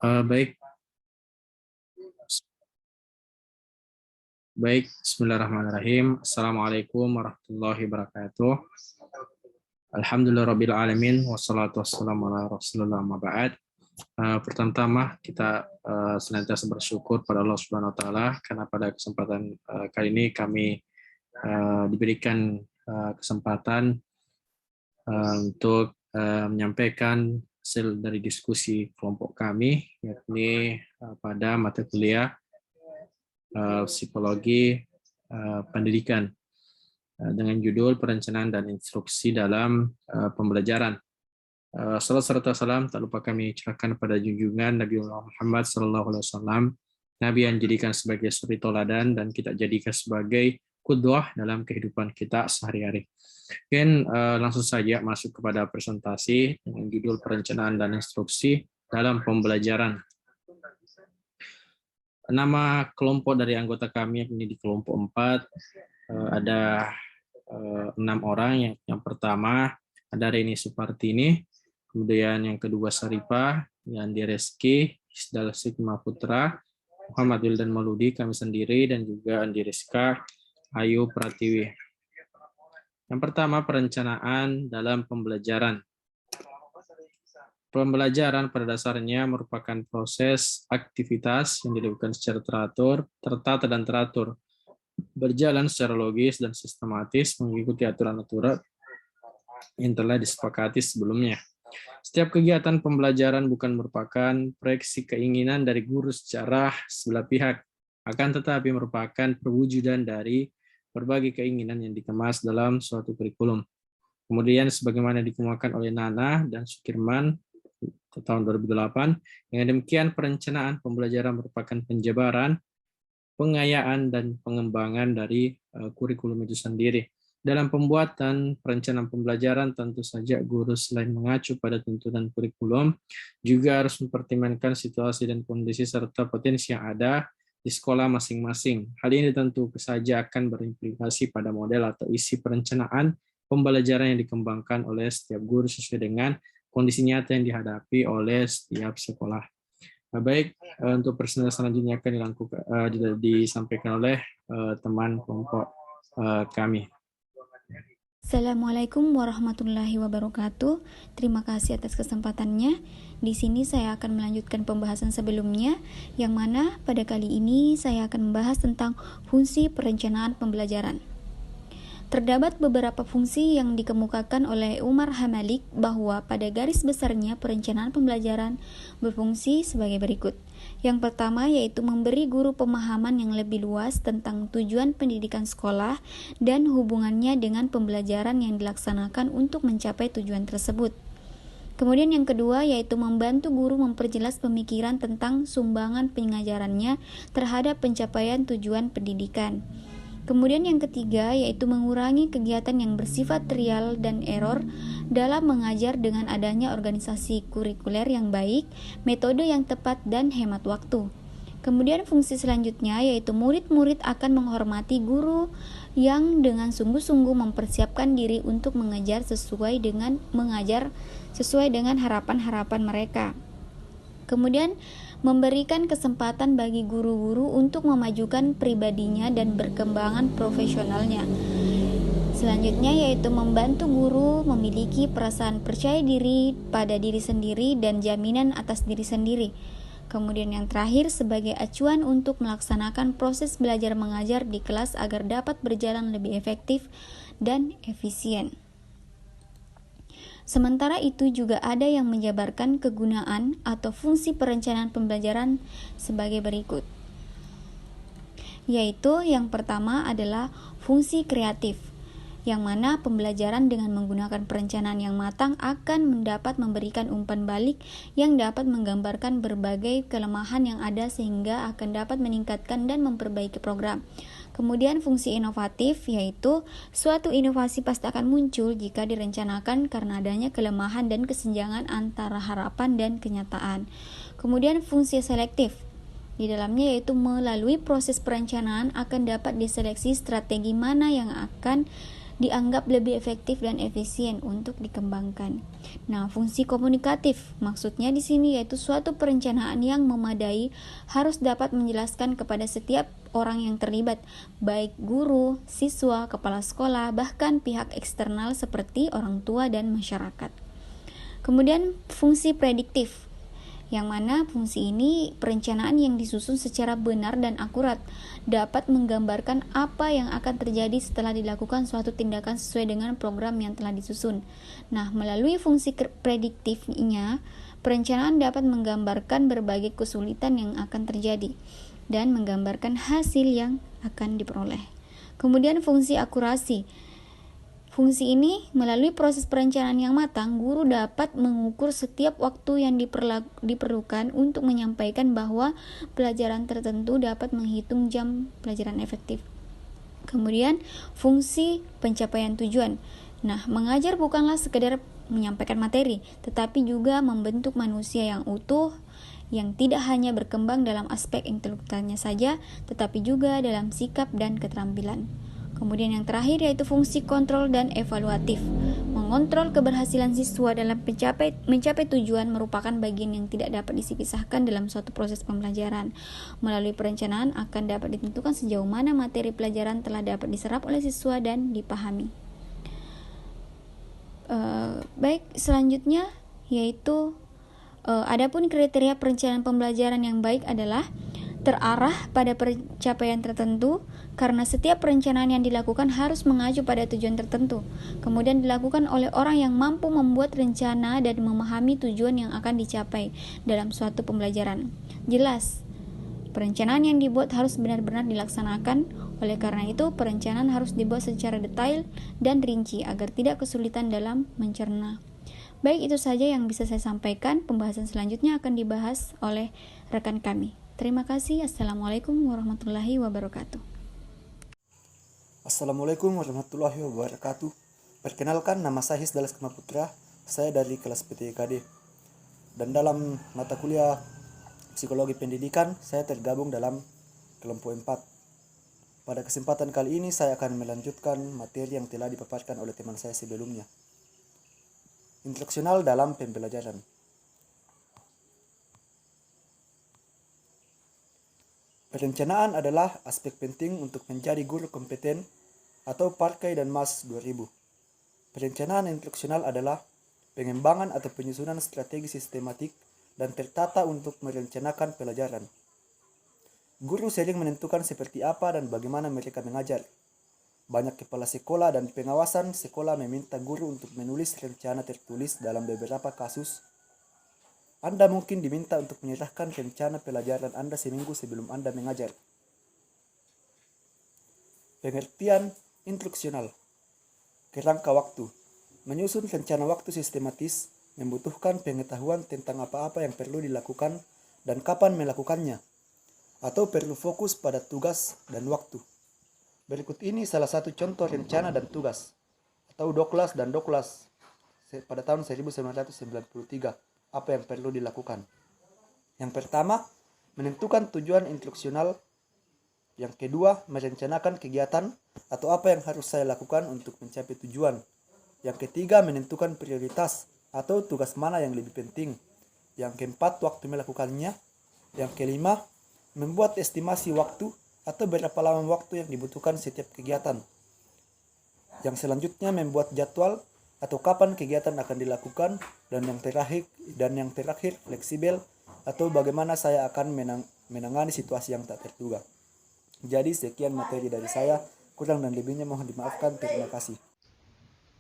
Baik, baik. Bismillahirrahmanirrahim. Assalamualaikum warahmatullahi wabarakatuh. Alhamdulillah rabbil alamin wassalatu wassalamu ala Rasulillah ma ba'd. Pertama-tama kita senantiasa bersyukur pada Allah Subhanahu wa taala karena pada kesempatan kali ini kami diberikan kesempatan untuk menyampaikan hasil dari diskusi kelompok kami, yakni pada mata kuliah psikologi pendidikan dengan judul perencanaan dan instruksi dalam pembelajaran. Salam serta salam tak lupa kami curahkan pada junjungan Nabi Muhammad SAW, Nabi yang dijadikan sebagai suri toladan dan kita jadikan sebagai qudwah dalam kehidupan kita sehari-hari. Mungkin langsung saja masuk kepada presentasi dengan judul perencanaan dan instruksi dalam pembelajaran. Nama kelompok dari anggota kami ini di kelompok 4 ada 6 orang. Yang pertama ada Reni Supartini, kemudian yang kedua Saripah, Yandi Reski, Isdal Sigma Putra, Muhammad Wildan Mauludi, kami sendiri, dan juga Andi Rizka Ayu Pratiwi. Yang pertama, perencanaan dalam pembelajaran. Pembelajaran pada dasarnya merupakan proses aktivitas yang dilakukan secara teratur, tertata dan teratur, berjalan secara logis dan sistematis mengikuti aturan-aturan yang telah disepakati sebelumnya. Setiap kegiatan pembelajaran bukan merupakan proyeksi keinginan dari guru secara sebelah pihak, akan tetapi merupakan perwujudan dari berbagai keinginan yang dikemas dalam suatu kurikulum. Kemudian sebagaimana dikemukakan oleh Nana dan Sukirman tahun 2008, dengan demikian perencanaan pembelajaran merupakan penjabaran, pengayaan, dan pengembangan dari kurikulum itu sendiri. Dalam pembuatan perencanaan pembelajaran, tentu saja guru selain mengacu pada tuntunan kurikulum, juga harus mempertimbangkan situasi dan kondisi serta potensi yang ada di sekolah masing-masing. Hal ini tentu saja akan berimplikasi pada model atau isi perencanaan pembelajaran yang dikembangkan oleh setiap guru sesuai dengan kondisi nyata yang dihadapi oleh setiap sekolah. Baik, untuk presentasi selanjutnya akan disampaikan oleh teman kelompok kami. Assalamualaikum warahmatullahi wabarakatuh. Terima kasih atas kesempatannya. Di sini saya akan melanjutkan pembahasan sebelumnya, yang mana pada kali ini saya akan membahas tentang fungsi perencanaan pembelajaran. Terdapat beberapa fungsi yang dikemukakan oleh Umar Hamalik bahwa pada garis besarnya perencanaan pembelajaran berfungsi sebagai berikut. Yang pertama yaitu memberi guru pemahaman yang lebih luas tentang tujuan pendidikan sekolah dan hubungannya dengan pembelajaran yang dilaksanakan untuk mencapai tujuan tersebut. Kemudian yang kedua yaitu membantu guru memperjelas pemikiran tentang sumbangan pengajarannya terhadap pencapaian tujuan pendidikan. Kemudian yang ketiga yaitu mengurangi kegiatan yang bersifat trial dan error dalam mengajar dengan adanya organisasi kurikuler yang baik, metode yang tepat, dan hemat waktu. Kemudian fungsi selanjutnya yaitu murid-murid akan menghormati guru yang dengan sungguh-sungguh mempersiapkan diri untuk mengajar sesuai dengan harapan-harapan mereka. Kemudian memberikan kesempatan bagi guru-guru untuk memajukan pribadinya dan berkembangan profesionalnya. Selanjutnya yaitu membantu guru memiliki perasaan percaya diri pada diri sendiri dan jaminan atas diri sendiri. Kemudian yang terakhir sebagai acuan untuk melaksanakan proses belajar mengajar di kelas agar dapat berjalan lebih efektif dan efisien. Sementara itu juga ada yang menjabarkan kegunaan atau fungsi perencanaan pembelajaran sebagai berikut. Yaitu yang pertama adalah fungsi kreatif, yang mana pembelajaran dengan menggunakan perencanaan yang matang akan memberikan umpan balik yang dapat menggambarkan berbagai kelemahan yang ada sehingga akan dapat meningkatkan dan memperbaiki program. Kemudian fungsi inovatif, yaitu suatu inovasi pasti akan muncul jika direncanakan karena adanya kelemahan dan kesenjangan antara harapan dan kenyataan. Kemudian fungsi selektif, di dalamnya yaitu melalui proses perencanaan akan dapat diseleksi strategi mana yang akan dianggap lebih efektif dan efisien untuk dikembangkan. Nah, fungsi komunikatif maksudnya di sini yaitu suatu perencanaan yang memadai harus dapat menjelaskan kepada setiap orang yang terlibat, baik guru, siswa, kepala sekolah, bahkan pihak eksternal seperti orang tua dan masyarakat. Kemudian fungsi prediktif, yang mana fungsi ini perencanaan yang disusun secara benar dan akurat dapat menggambarkan apa yang akan terjadi setelah dilakukan suatu tindakan sesuai dengan program yang telah disusun. Nah, melalui fungsi prediktifnya, perencanaan dapat menggambarkan berbagai kesulitan yang akan terjadi dan menggambarkan hasil yang akan diperoleh. Kemudian fungsi akurasi. Fungsi ini, melalui proses perencanaan yang matang, guru dapat mengukur setiap waktu yang diperlukan untuk menyampaikan bahwa pelajaran tertentu dapat menghitung jam pelajaran efektif. Kemudian, fungsi pencapaian tujuan. Nah, mengajar bukanlah sekedar menyampaikan materi, tetapi juga membentuk manusia yang utuh, yang tidak hanya berkembang dalam aspek intelektualnya saja, tetapi juga dalam sikap dan keterampilan. Kemudian yang terakhir yaitu fungsi kontrol dan evaluatif. Mengontrol keberhasilan siswa dalam mencapai tujuan merupakan bagian yang tidak dapat dipisahkan dalam suatu proses pembelajaran. Melalui perencanaan akan dapat ditentukan sejauh mana materi pelajaran telah dapat diserap oleh siswa dan dipahami. Baik, selanjutnya yaitu adapun kriteria perencanaan pembelajaran yang baik adalah terarah pada pencapaian tertentu, karena setiap perencanaan yang dilakukan harus mengacu pada tujuan tertentu. Kemudian dilakukan oleh orang yang mampu membuat rencana dan memahami tujuan yang akan dicapai dalam suatu pembelajaran. Jelas, perencanaan yang dibuat harus benar-benar dilaksanakan. Oleh karena itu, perencanaan harus dibuat secara detail dan rinci agar tidak kesulitan dalam mencerna. Baik, itu saja yang bisa saya sampaikan. Pembahasan selanjutnya akan dibahas oleh rekan kami. Terima kasih. Assalamualaikum warahmatullahi wabarakatuh. Assalamualaikum warahmatullahi wabarakatuh. Perkenalkan, nama saya Hisdalas Kemaputra. Saya dari kelas PTKD. Dan dalam mata kuliah Psikologi Pendidikan, saya tergabung dalam kelompok 4. Pada kesempatan kali ini saya akan melanjutkan materi yang telah dipaparkan oleh teman saya sebelumnya. Instruksional dalam pembelajaran. Perencanaan adalah aspek penting untuk menjadi guru kompeten atau Parkay dan Mas 2000. Perencanaan instruksional adalah pengembangan atau penyusunan strategi sistematik dan tertata untuk merencanakan pelajaran. Guru sering menentukan seperti apa dan bagaimana mereka mengajar. Banyak kepala sekolah dan pengawasan sekolah meminta guru untuk menulis rencana tertulis. Dalam beberapa kasus, Anda mungkin diminta untuk menyerahkan rencana pelajaran Anda seminggu sebelum Anda mengajar. Pengertian instruksional. Kerangka waktu. Menyusun rencana waktu sistematis membutuhkan pengetahuan tentang apa-apa yang perlu dilakukan dan kapan melakukannya, atau perlu fokus pada tugas dan waktu. Berikut ini salah satu contoh rencana dan tugas, atau Doklas dan Doklas pada tahun 1993. Apa yang perlu dilakukan? Yang pertama, menentukan tujuan instruksional. Yang kedua, merencanakan kegiatan atau apa yang harus saya lakukan untuk mencapai tujuan. Yang ketiga, menentukan prioritas atau tugas mana yang lebih penting. Yang keempat, waktu melakukannya. Yang kelima, membuat estimasi waktu atau berapa lama waktu yang dibutuhkan setiap kegiatan. Yang selanjutnya, membuat jadwal atau kapan kegiatan akan dilakukan. Dan yang terakhir fleksibel atau bagaimana saya akan menangani situasi yang tak terduga. Jadi sekian materi dari saya, kurang dan lebihnya mohon dimaafkan. Terima kasih.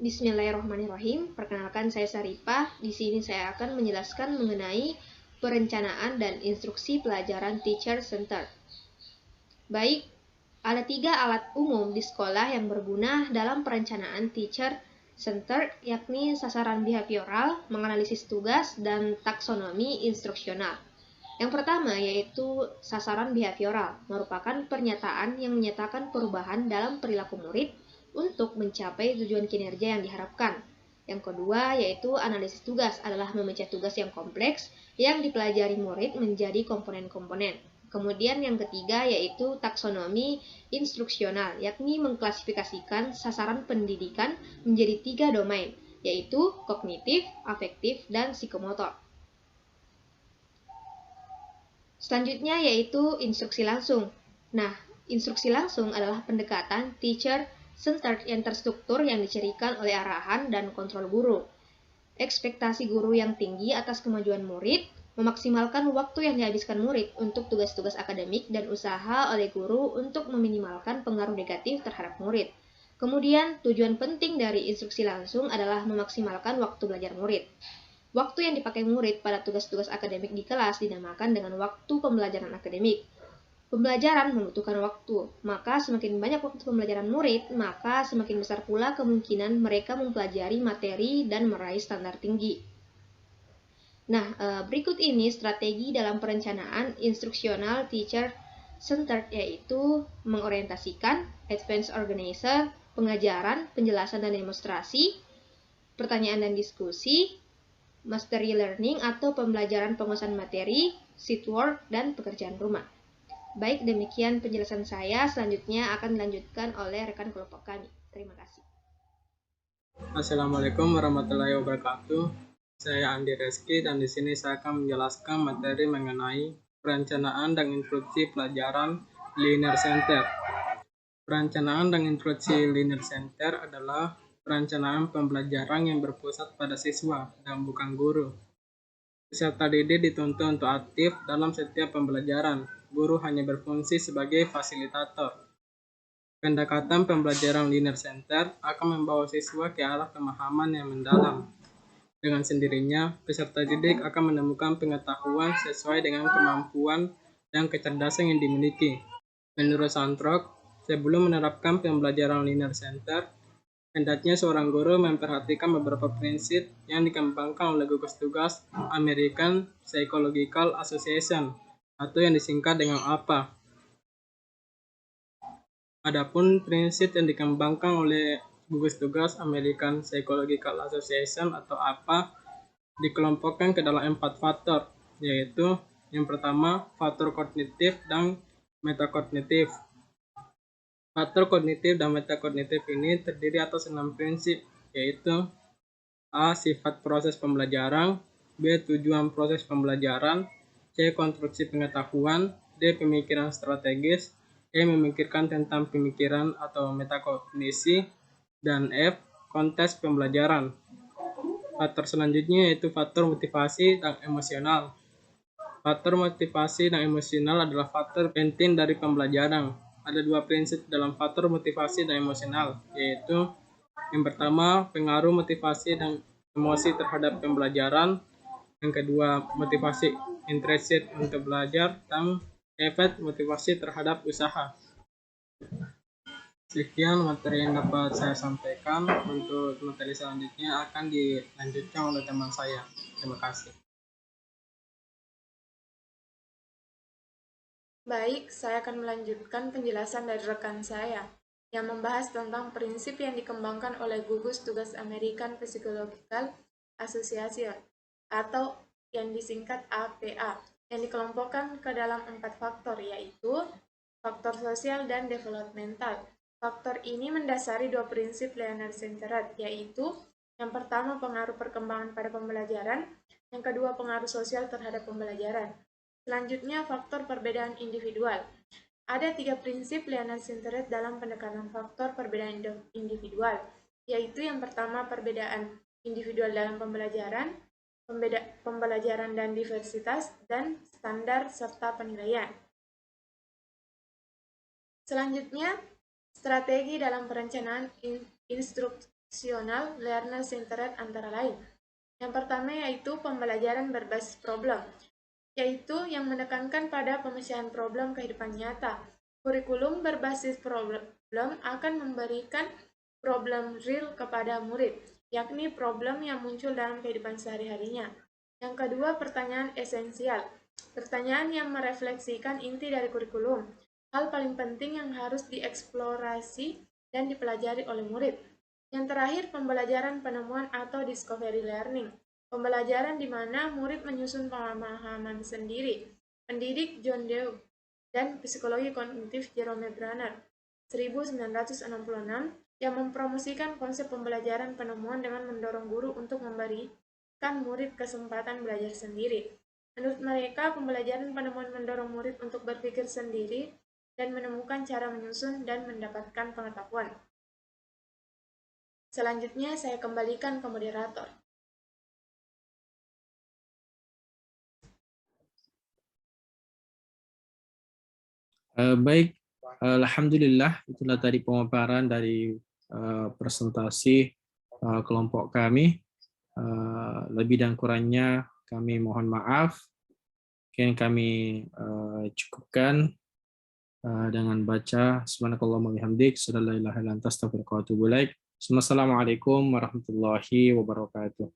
Bismillahirrahmanirrahim. Perkenalkan, saya Saripah. Di sini saya akan menjelaskan mengenai perencanaan dan instruksi pelajaran teacher center. Baik, ada 3 alat umum di sekolah yang berguna dalam perencanaan teacher center, yakni sasaran behavioral, menganalisis tugas, dan taksonomi instruksional. Yang pertama yaitu sasaran behavioral, merupakan pernyataan yang menyatakan perubahan dalam perilaku murid untuk mencapai tujuan kinerja yang diharapkan. Yang kedua yaitu analisis tugas, adalah memecah tugas yang kompleks yang dipelajari murid menjadi komponen-komponen. Kemudian yang ketiga yaitu taksonomi instruksional, yakni mengklasifikasikan sasaran pendidikan menjadi 3 domain, yaitu kognitif, afektif, dan psikomotor. Selanjutnya yaitu instruksi langsung. Nah, instruksi langsung adalah pendekatan teacher-centered yang terstruktur yang dicirikan oleh arahan dan kontrol guru. Ekspektasi guru yang tinggi atas kemajuan murid, memaksimalkan waktu yang dihabiskan murid untuk tugas-tugas akademik dan usaha oleh guru untuk meminimalkan pengaruh negatif terhadap murid. Kemudian, tujuan penting dari instruksi langsung adalah memaksimalkan waktu belajar murid. Waktu yang dipakai murid pada tugas-tugas akademik di kelas dinamakan dengan waktu pembelajaran akademik. Pembelajaran membutuhkan waktu, maka semakin banyak waktu pembelajaran murid, maka semakin besar pula kemungkinan mereka mempelajari materi dan meraih standar tinggi. Nah, berikut ini strategi dalam perencanaan instruksional teacher-centered, yaitu mengorientasikan, advanced organizer, pengajaran, penjelasan dan demonstrasi, pertanyaan dan diskusi, mastery learning atau pembelajaran penguasaan materi, sheet work, dan pekerjaan rumah. Baik, demikian penjelasan saya. Selanjutnya akan dilanjutkan oleh rekan kelompok kami. Terima kasih. Assalamualaikum warahmatullahi wabarakatuh. Saya Andi Reski dan di sini saya akan menjelaskan materi mengenai perencanaan dan instruksi pelajaran linear center. Perencanaan dan instruksi linear center adalah perencanaan pembelajaran yang berpusat pada siswa dan bukan guru. Peserta didik dituntut untuk aktif dalam setiap pembelajaran. Guru hanya berfungsi sebagai fasilitator. Pendekatan pembelajaran linear center akan membawa siswa ke arah pemahaman yang mendalam. Dengan sendirinya, peserta didik akan menemukan pengetahuan sesuai dengan kemampuan dan kecerdasan yang dimiliki. Menurut Santrok, sebelum menerapkan pembelajaran linear center, hendaknya seorang guru memperhatikan beberapa prinsip yang dikembangkan oleh gugus tugas American Psychological Association atau yang disingkat dengan APA. Adapun prinsip yang dikembangkan oleh gugus tugas American Psychological Association atau APA dikelompokkan ke dalam 4 faktor, yaitu yang pertama faktor kognitif dan metakognitif. Faktor kognitif dan metakognitif ini terdiri atas 6 prinsip, yaitu A. Sifat proses pembelajaran, B. Tujuan proses pembelajaran, C. Konstruksi pengetahuan, D. Pemikiran strategis, E. Memikirkan tentang pemikiran atau metakognisi, dan F. Konteks pembelajaran. Faktor selanjutnya yaitu faktor motivasi dan emosional. Faktor motivasi dan emosional adalah faktor penting dari pembelajaran. Ada 2 prinsip dalam faktor motivasi dan emosional, yaitu yang pertama, pengaruh motivasi dan emosi terhadap pembelajaran. Yang kedua, motivasi intrinsic untuk belajar, dan efek motivasi terhadap usaha. Sekian materi yang dapat saya sampaikan. Untuk materi selanjutnya akan dilanjutkan oleh teman saya. Terima kasih. Baik, saya akan melanjutkan penjelasan dari rekan saya yang membahas tentang prinsip yang dikembangkan oleh gugus tugas American Psychological Association atau yang disingkat APA, yang dikelompokkan ke dalam 4 faktor, yaitu faktor sosial dan developmental. Faktor ini mendasari 2 prinsip linear centered, yaitu yang pertama pengaruh perkembangan pada pembelajaran, yang kedua pengaruh sosial terhadap pembelajaran. Selanjutnya, faktor perbedaan individual. Ada 3 prinsip linear centered dalam pendekatan faktor perbedaan individual, yaitu yang pertama perbedaan individual dalam pembelajaran, pembelajaran dan diversitas, dan standar serta penilaian. Selanjutnya, strategi dalam perencanaan instruksional linear centered antara lain. Yang pertama yaitu pembelajaran berbasis problem, yaitu yang menekankan pada pemecahan problem kehidupan nyata. Kurikulum berbasis problem akan memberikan problem real kepada murid, yakni problem yang muncul dalam kehidupan sehari-harinya. Yang kedua, pertanyaan esensial. Pertanyaan yang merefleksikan inti dari kurikulum. Hal paling penting yang harus dieksplorasi dan dipelajari oleh murid. Yang terakhir, pembelajaran penemuan atau discovery learning. Pembelajaran di mana murid menyusun pemahaman sendiri. Pendidik John Dewey dan Psikologi Kognitif Jerome Bruner 1966 yang mempromosikan konsep pembelajaran penemuan dengan mendorong guru untuk memberikan murid kesempatan belajar sendiri. Menurut mereka, pembelajaran penemuan mendorong murid untuk berpikir sendiri dan menemukan cara menyusun dan mendapatkan pengetahuan. Selanjutnya, saya kembalikan ke moderator. Baik, alhamdulillah itulah tadi pemaparan dari presentasi kelompok kami. Lebih dan kurangnya kami mohon maaf. Mungkin kami cukupkan dengan baca subhanakallahumma bihamdik, asyhadu an la ilaha illa anta, astaghfiruka wa atubu ilaik. Assalamualaikum warahmatullahi wabarakatuh.